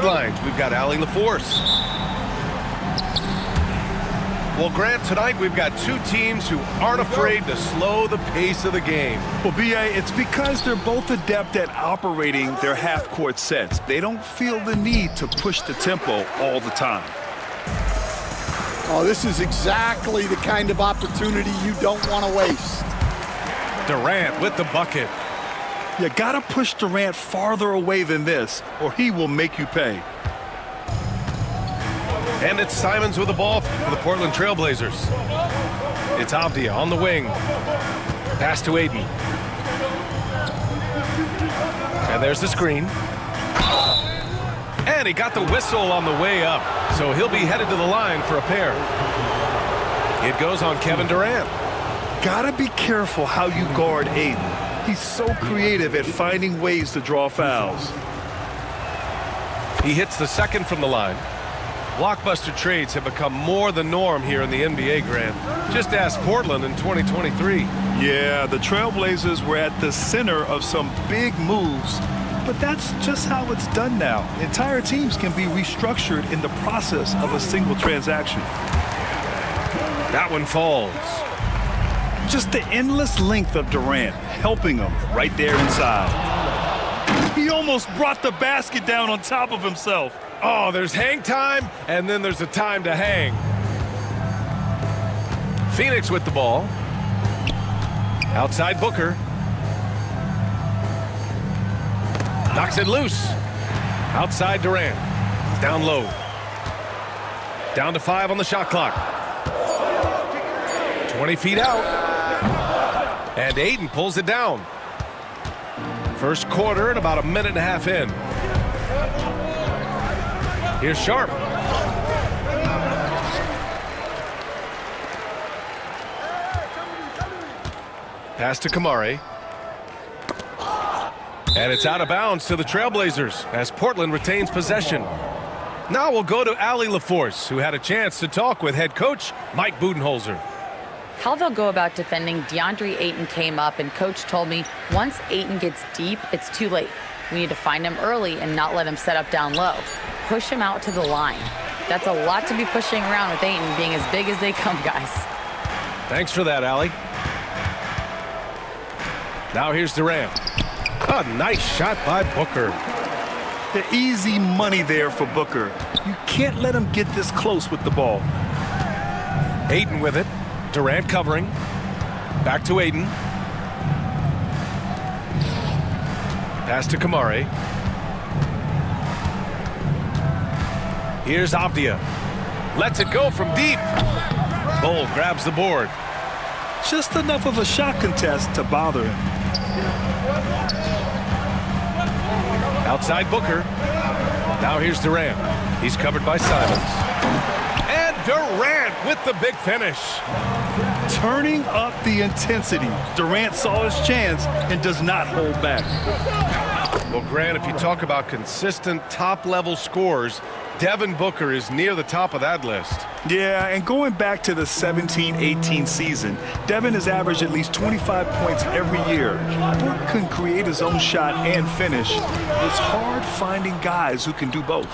sidelines, we've got Allie LaForce. Well, Grant, tonight we've got two teams who aren't afraid to slow the pace of the game. Well, B.A., it's because they're both adept at operating their half-court sets. They don't feel the need to push the tempo all the time. Oh, this is exactly the kind of opportunity you don't want to waste. Durant with the bucket. You got to push Durant farther away than this, or he will make you pay. And it's Simons with the ball for the Portland Trailblazers. It's Avdia on the wing. Pass to Aiden. And there's the screen. And he got the whistle on the way up, so he'll be headed to the line for a pair. It goes on Kevin Durant. Gotta be careful how you guard Aiden. He's so creative at finding ways to draw fouls. He hits the second from the line. Blockbuster trades have become more the norm here in the NBA, Grant. Just ask Portland in 2023. Yeah, the Trailblazers were at the center of some big moves, but that's just how it's done now. Entire teams can be restructured in the process of a single transaction. That one falls. Just the endless length of Durant helping him right there inside. He almost brought the basket down on top of himself. Oh, there's hang time, and then there's a time to hang. Phoenix with the ball. Outside Booker. Knocks it loose. Outside Durant. Down low. Down to 5 on the shot clock. 20 feet out. And Aiden pulls it down. First quarter and about a minute and a half in. Here's Sharp. Pass to Kamari. And it's out of bounds to the Trailblazers as Portland retains possession. Now we'll go to Allie LaForce, who had a chance to talk with head coach Mike Budenholzer. How they'll go about defending DeAndre Ayton came up, and coach told me once Ayton gets deep, it's too late. We need to find him early and not let him set up down low. Push him out to the line. That's a lot to be pushing around with Ayton being as big as they come, guys. Thanks for that, Allie. Now here's Durant. A nice shot by Booker. The easy money there for Booker. You can't let him get this close with the ball. Ayton with it. Durant covering. Back to Ayton. Pass to Kamari. Here's Avdia. Lets it go from deep. Bull grabs the board. Just enough of a shot contest to bother him. Outside Booker. Now here's Durant. He's covered by Simons. And Durant with the big finish. Turning up the intensity. Durant saw his chance and does not hold back. Well, Grant, if you talk about consistent top-level scores, Devin Booker is near the top of that list. Yeah, and going back to the 17-18 season, Devin has averaged at least 25 points every year. Book can create his own shot and finish. It's hard finding guys who can do both.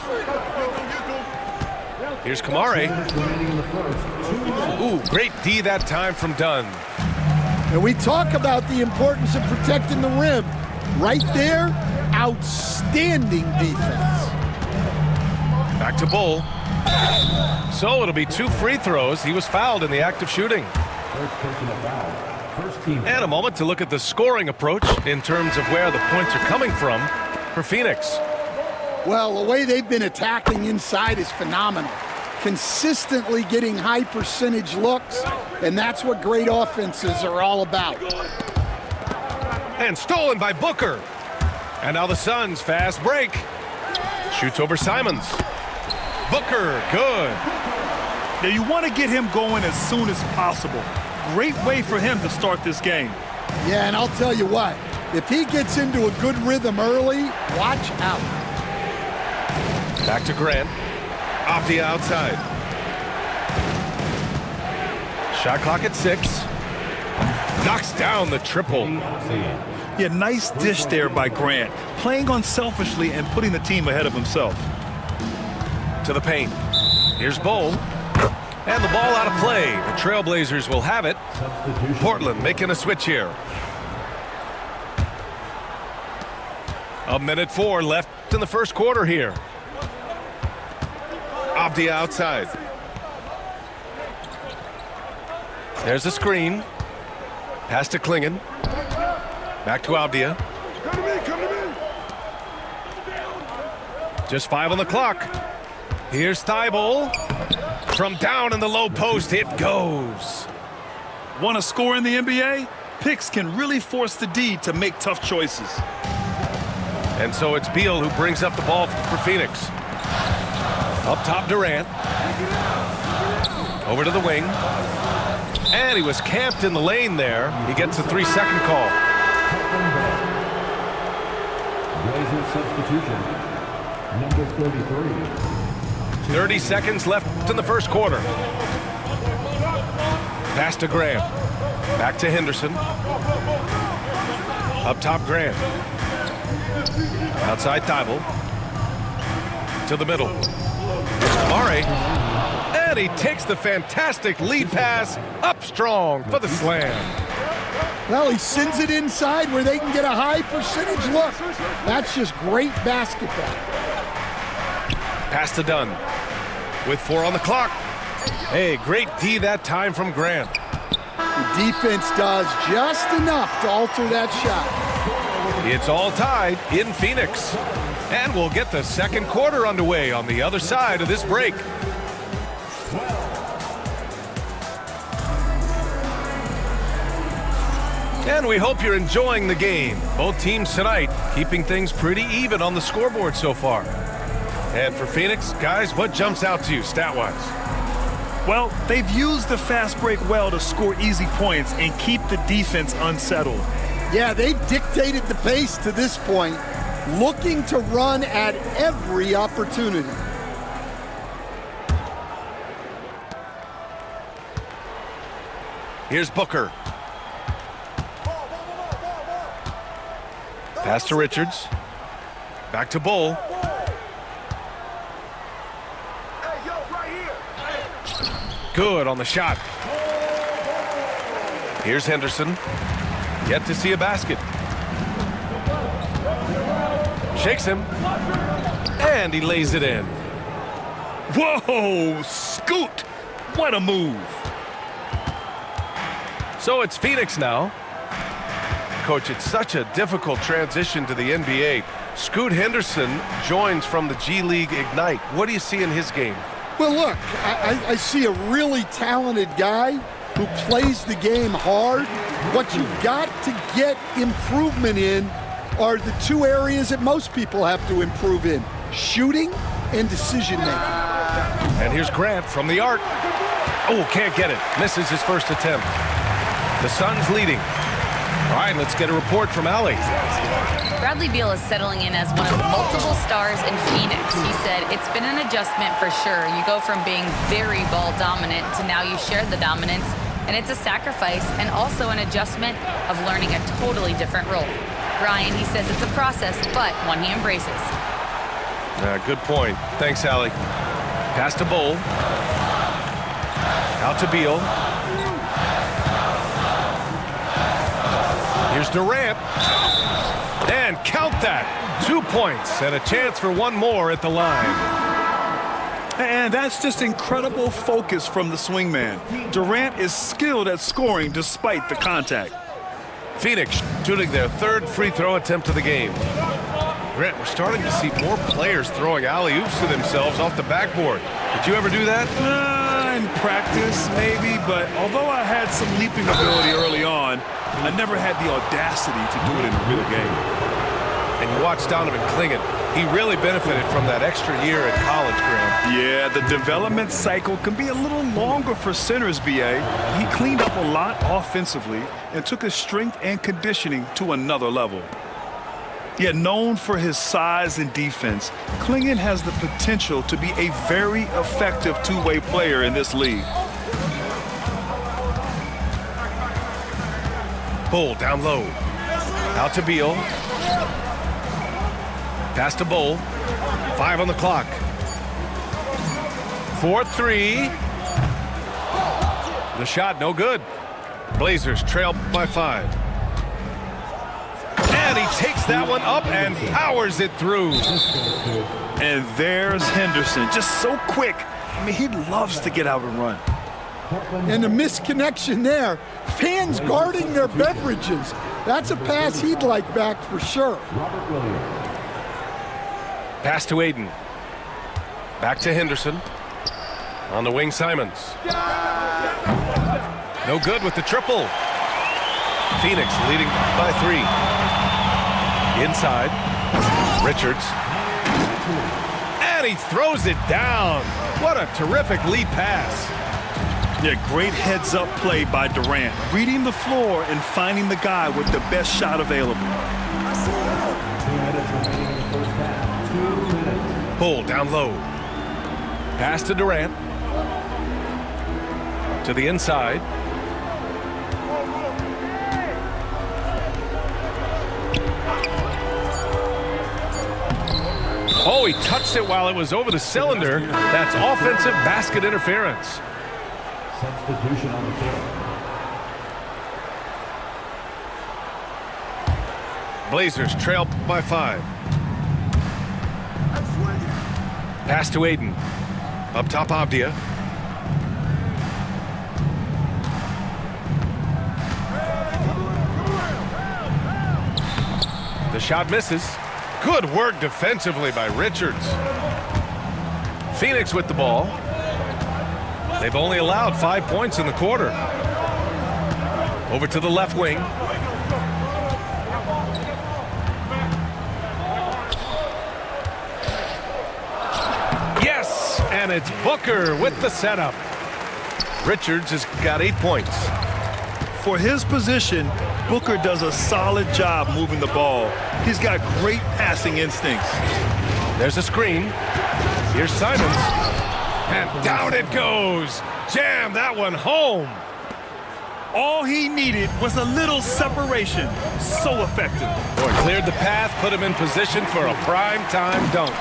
Here's Kamari. Ooh, great D that time from Dunn. And we talk about the importance of protecting the rim. Right there, outstanding defense. Back to Bull. So it'll be 2 free throws. He was fouled in the act of shooting. And a moment to look at the scoring approach in terms of where the points are coming from for Phoenix. Well, the way they've been attacking inside is phenomenal. Consistently getting high percentage looks, and that's what great offenses are all about. And stolen by Booker. And now the Suns fast break. Shoots over Simons. Booker, good. Now you want to get him going as soon as possible. Great way for him to start this game. Yeah, and I'll tell you what, if he gets into a good rhythm early, watch out. Back to Grant. Off the outside. Shot clock at 6. Knocks down the triple. Yeah, nice dish there by Grant, playing unselfishly and putting the team ahead of himself. To the paint. Here's Bull. And the ball out of play. The Trailblazers will have it. Portland making a switch here. 1:04 left in the first quarter here. Avdia outside. There's a screen. Pass to Klingon. Back to Avdia. Just 5 on the clock. Here's Thibault. From down in the low post, it goes. Want to score in the NBA? Picks can really force the D to make tough choices. And so it's Beal who brings up the ball for Phoenix. Up top, Durant. Over to the wing. And he was camped in the lane there. He gets a 3-second call. Blazer substitution, number 33. 30 seconds left in the first quarter. Pass to Graham. Back to Henderson. Up top, Graham. Outside Thibault. To the middle. Murray. And he takes the fantastic lead pass up strong for the slam. Well, he sends it inside where they can get a high percentage look. That's just great basketball. Pass to Dunn. With 4 on the clock. Hey, great D that time from Grant. The defense does just enough to alter that shot. It's all tied in Phoenix. And we'll get the second quarter underway on the other side of this break. And we hope you're enjoying the game. Both teams tonight keeping things pretty even on the scoreboard so far. And for Phoenix, guys, what jumps out to you stat-wise? Well, they've used the fast break well to score easy points and keep the defense unsettled. Yeah, they've dictated the pace to this point, looking to run at every opportunity. Here's Booker. Pass to Richards. Back to Bull. Good on the shot. Here's Henderson. Yet to see a basket. Shakes him. And he lays it in. Whoa, scoot! What a move. So it's Phoenix now. Coach, it's such a difficult transition to the NBA. Scoot Henderson joins from the G League Ignite. What do you see in his game? Well, look, I see a really talented guy who plays the game hard. What you've got to get improvement in are the two areas that most people have to improve in: shooting and decision-making. And here's Grant from the arc. Oh, can't get it. Misses his first attempt. The Suns leading. All right, let's get a report from Allie. Bradley Beal is settling in as one of multiple stars in Phoenix. He said, it's been an adjustment for sure. You go from being very ball dominant to now you share the dominance, and it's a sacrifice and also an adjustment of learning a totally different role. Brian, he says it's a process, but one he embraces. Good point. Thanks, Allie. Pass to Bull. Out to Beal. Here's Durant. And count that. 2 points and a chance for one more at the line. And that's just incredible focus from the swingman. Durant is skilled at scoring despite the contact. Phoenix shooting their third free throw attempt of the game. Grant, we're starting to see more players throwing alley-oops to themselves off the backboard. Did you ever do that? In practice, maybe, but although I had some leaping ability early on, I never had the audacity to do it in a real game. And you watch Donovan Klingon. He really benefited from that extra year in college, Grant. Yeah, the development cycle can be a little longer for centers, B.A. He cleaned up a lot offensively and took his strength and conditioning to another level. Yet known for his size and defense, Klingon has the potential to be a very effective two-way player in this league. Bull down low. Out to Beal. Pass to Bull. 5 on the clock. 4-3. The shot no good. Blazers trail by 5. And he takes that one up and powers it through. And there's Henderson, just so quick. I mean, he loves to get out and run. And a misconnection there. Fans guarding their beverages. That's a pass he'd like back for sure. Pass to Aiden. Back to Henderson. On the wing, Simons. No good with the triple. Phoenix leading by 3. Inside. Richards. And he throws it down. What a terrific lead pass. Yeah, great heads-up play by Durant. Reading the floor and finding the guy with the best shot available. 2 minutes remaining in the first half. 2 minutes. Bull down low. Pass to Durant. To the inside. Oh, he touched it while it was over the cylinder. That's offensive basket interference. Substitution on the floor. Blazers trail by 5. Pass to Aiden. Up top, Avdia. The shot misses. Good work defensively by Richards. Phoenix with the ball. They've only allowed 5 points in the quarter. Over to the left wing. Yes, and it's Booker with the setup. Richards has got 8 points. For his position, Booker does a solid job moving the ball. He's got great passing instincts. There's a screen. Here's Simons. And down it goes. Jam that one home. All he needed was a little separation. So effective. Boy, cleared the path, put him in position for a prime-time dunk.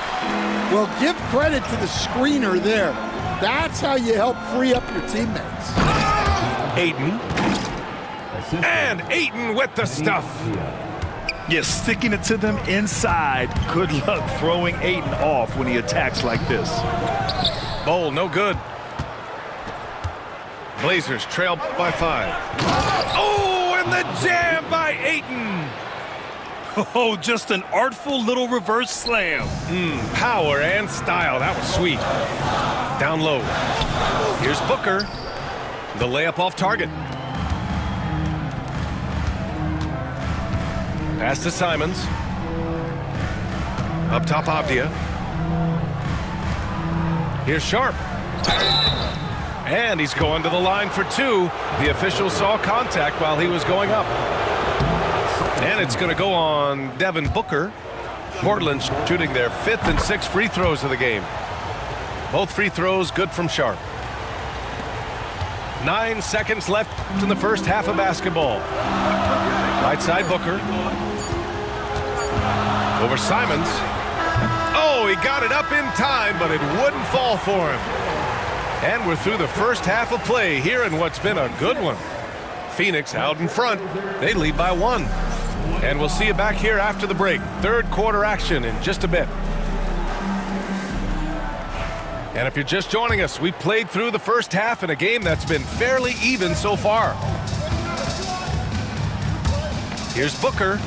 Well, give credit to the screener there. That's how you help free up your teammates. Aiden. And Aiden with the stuff. Yeah, sticking it to them inside. Good luck throwing Aiden off when he attacks like this. Bowl, no good. Blazers trail by 5. Oh, and the jam by Aiden. Oh, just an artful little reverse slam. Power and style. That was sweet. Down low. Here's Booker. The layup off target. Pass to Simons. Up top, Avdia. Here's Sharp. And he's going to the line for 2. The official saw contact while he was going up. And it's going to go on Devin Booker. Portland shooting their 5th and 6th free throws of the game. Both free throws good from Sharp. 9 seconds left in the first half of basketball. Right side Booker. Over Simons. Oh, he got it up in time, but it wouldn't fall for him. And we're through the first half of play here in what's been a good one. Phoenix out in front. They lead by 1. And we'll see you back here after the break. Third quarter action in just a bit. And if you're just joining us, we played through the first half in a game that's been fairly even so far. Here's Booker.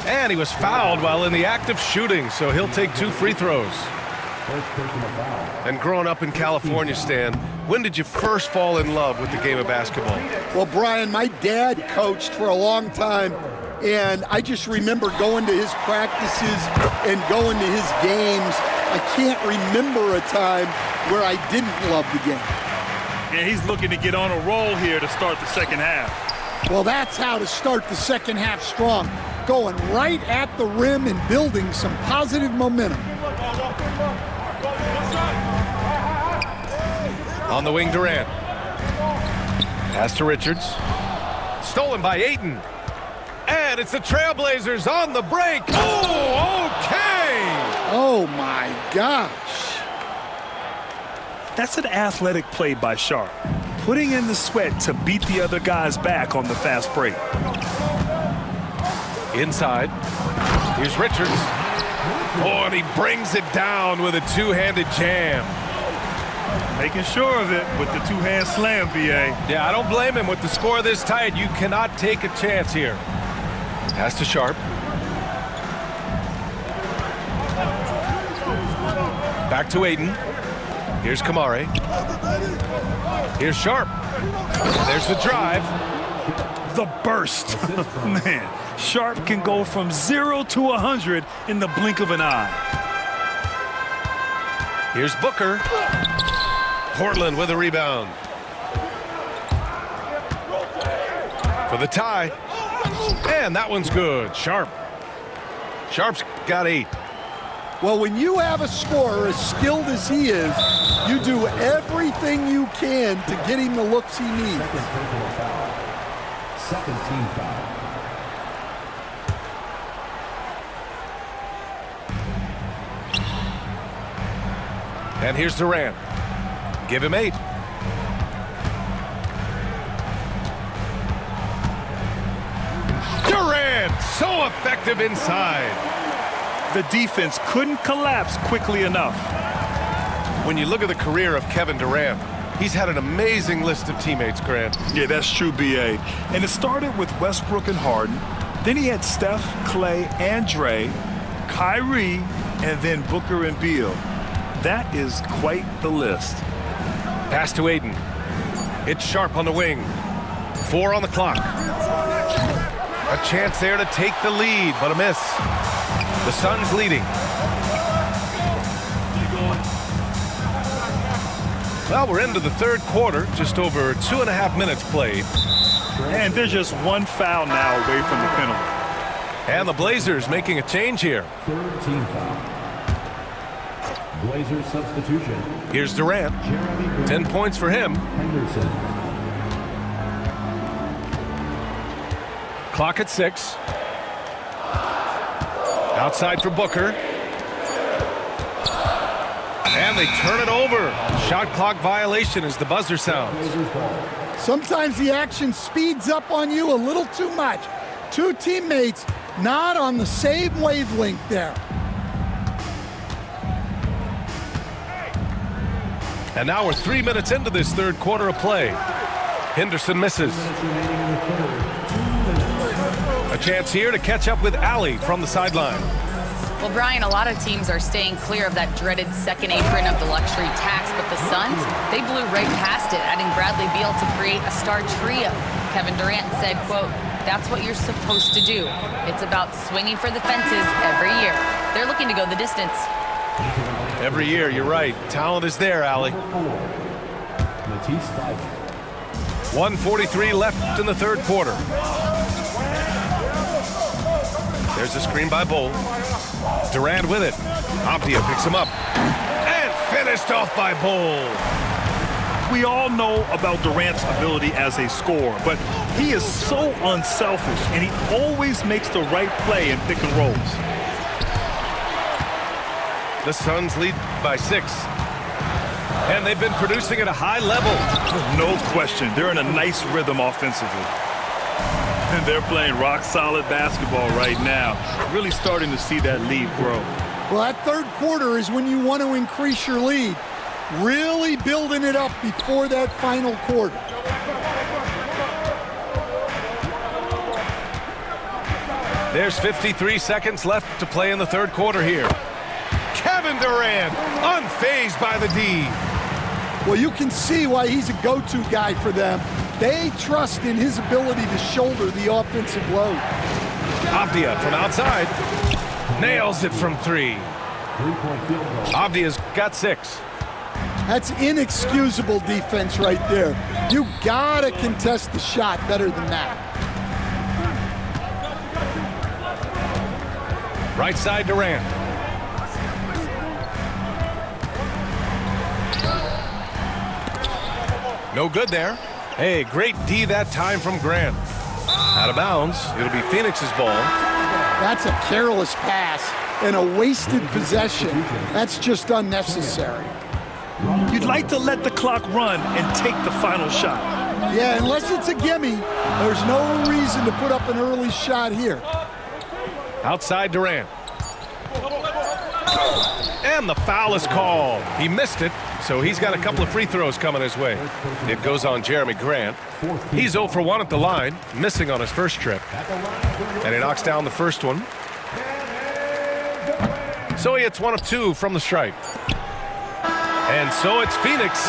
And he was fouled while in the act of shooting, so he'll take 2 free throws. And growing up in California, Stan, when did you first fall in love with the game of basketball? Well, Brian, my dad coached for a long time, and I just remember going to his practices and going to his games. I can't remember a time where I didn't love the game. And he's looking to get on a roll here to start the second half. Well, that's how to start the second half strong. Going right at the rim and building some positive momentum. On the wing, Durant. Pass to Richards. Stolen by Ayton. And it's the Trailblazers on the break. Oh, okay. Oh, my gosh. That's an athletic play by Sharp, putting in the sweat to beat the other guys back on the fast break. Inside. Here's Richards. Oh, and he brings it down with a two-handed jam. Making sure of it with the two-hand slam, B.A. Yeah, I don't blame him. With the score this tight, you cannot take a chance here. Pass to Sharp. Back to Aiden. Here's Kamare. Here's Sharp. There's the drive. The burst. Man, Sharp can go from 0 to 100 in the blink of an eye. Here's Booker. Portland with a rebound. For the tie. And that one's good. Sharp. Sharp's got 8. Well, when you have a scorer as skilled as he is, you do everything you can to get him the looks he needs. Second team foul. And here's Durant. Give him 8. Durant, so effective inside. The defense couldn't collapse quickly enough. When you look at the career of Kevin Durant, he's had an amazing list of teammates, Grant. Yeah, that's true, B.A. And it started with Westbrook and Harden. Then he had Steph, Clay, and Dre, Kyrie, and then Booker and Beal. That is quite the list. Pass to Aiden. It's Sharp on the wing. 4 on the clock. A chance there to take the lead, but a miss. The Suns leading. Well, we're into the third quarter. Just over 2.5 minutes played. And there's just one foul now away from the penalty. And the Blazers making a change here. Third team foul. Blazers substitution. Here's Durant. 10 points for him. Henderson. Clock at 6. Outside for Booker. And they turn it over. Shot clock violation as the buzzer sounds. Sometimes the action speeds up on you a little too much. Two teammates not on the same wavelength there. And now we're 3 minutes into this third quarter of play. Henderson misses. A chance here to catch up with Allie from the sideline. Well, Brian, a lot of teams are staying clear of that dreaded second apron of the luxury tax, but the Suns, they blew right past it, adding Bradley Beal to create a star trio. Kevin Durant said, quote, "That's what you're supposed to do. It's about swinging for the fences every year." They're looking to go the distance. Every year, you're right. Talent is there, Allie. 1:43 left in the third quarter. There's a screen by Bull. Durant with it. Avdia picks him up. And finished off by Bull. We all know about Durant's ability as a scorer, but he is so unselfish, and he always makes the right play in pick and rolls. The Suns lead by 6. And they've been producing at a high level. No question. They're in a nice rhythm offensively. And they're playing rock-solid basketball right now. Really starting to see that lead grow. Well, that third quarter is when you want to increase your lead. Really building it up before that final quarter. There's 53 seconds left to play in the third quarter here. Kevin Durant, unfazed by the D. Well, you can see why he's a go-to guy for them. They trust in his ability to shoulder the offensive load. Avdia from outside. Nails it from 3. Avdia's got 6. That's inexcusable defense right there. You gotta contest the shot better than that. Right side Durant. No good there. Hey, great D that time from Grant. Out of bounds. It'll be Phoenix's ball. That's a careless pass and a wasted possession. That's just unnecessary. You'd like to let the clock run and take the final shot. Yeah, unless it's a gimme, there's no reason to put up an early shot here. Outside Durant. And the foul is called. He missed it, so he's got a couple of free throws coming his way. It goes on Jeremy Grant. He's 0 for 1 at the line, missing on his first trip. And he knocks down the first one. So he hits 1 of 2 from the stripe. And so it's Phoenix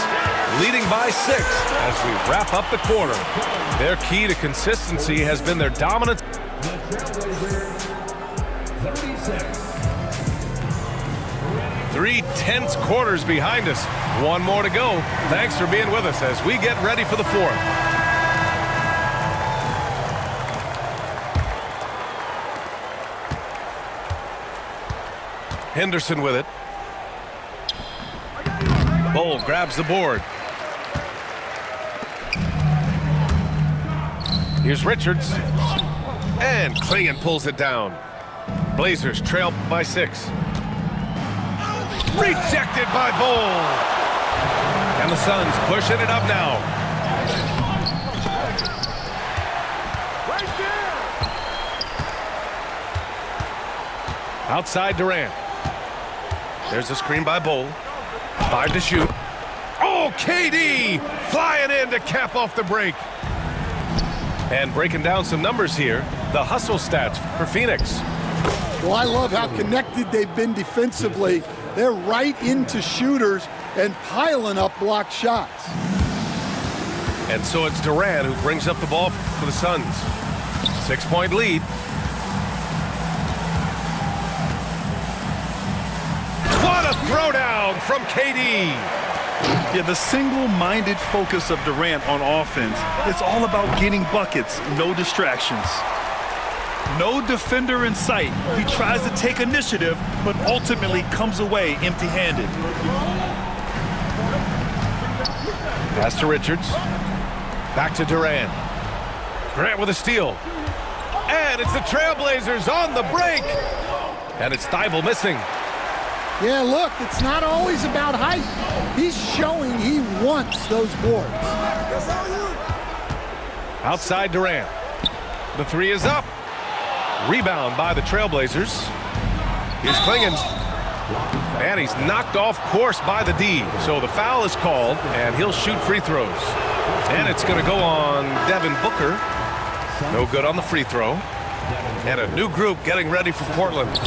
leading by 6 as we wrap up the quarter. Their key to consistency has been their dominance. 3 tense quarters behind us. One more to go. Thanks for being with us as we get ready for the fourth. Henderson with it. Bull grabs the board. Here's Richards. And Klingon pulls it down. Blazers trail by 6. Rejected by Bull. And the Suns pushing it up now. Outside Durant. There's a screen by Bull. 5 to shoot. Oh, KD flying in to cap off the break. And breaking down some numbers here, the hustle stats for Phoenix. Well, I love how connected they've been defensively. They're right into shooters and piling up block shots. And so it's Durant who brings up the ball for the Suns. 6-point lead. What a throwdown from KD. Yeah, the single-minded focus of Durant on offense, it's all about getting buckets, no distractions. No defender in sight. He tries to take initiative, but ultimately comes away empty-handed. Pass to Richards. Back to Durant. Grant with a steal. And it's the Trailblazers on the break. And it's Thibault missing. Yeah, look, it's not always about height. He's showing he wants those boards. Outside Durant. The 3 is up. Rebound by the Trailblazers. Here's Klingon. And he's knocked off course by the D. So the foul is called, and he'll shoot free throws. And it's going to go on Devin Booker. No good on the free throw. And a new group getting ready for Portland.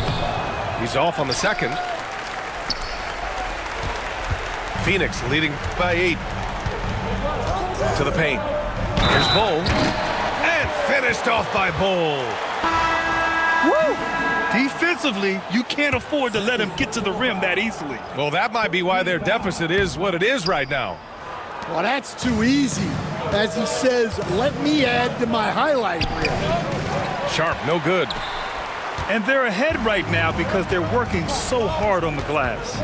He's off on the second. Phoenix leading by 8. To the paint. Here's Bull. And finished off by Bull. Woo! Defensively, you can't afford to let him get to the rim that easily. Well, that might be why their deficit is what it is right now. Well, that's too easy. As he says, let me add to my highlight reel. Sharp, no good. And they're ahead right now because they're working so hard on the glass.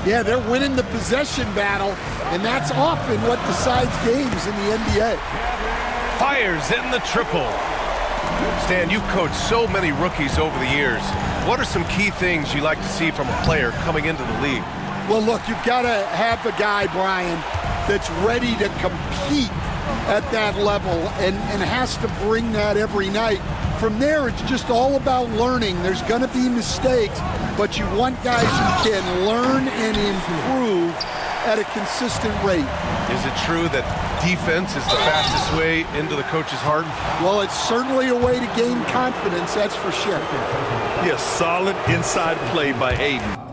Yeah, they're winning the possession battle, and that's often what decides games in the NBA. Fires in the triple. Stan, you've coached so many rookies over the years. What are some key things you like to see from a player coming into the league? Well, look, you've got to have a guy, Brian, that's ready to compete at that level and has to bring that every night. From there, it's just all about learning. There's going to be mistakes, but you want guys who can learn and improve at a consistent rate. Is it true that defense is the fastest way into the coach's heart? Well, it's certainly a way to gain confidence, that's for sure. Yes, solid inside play by Aiden.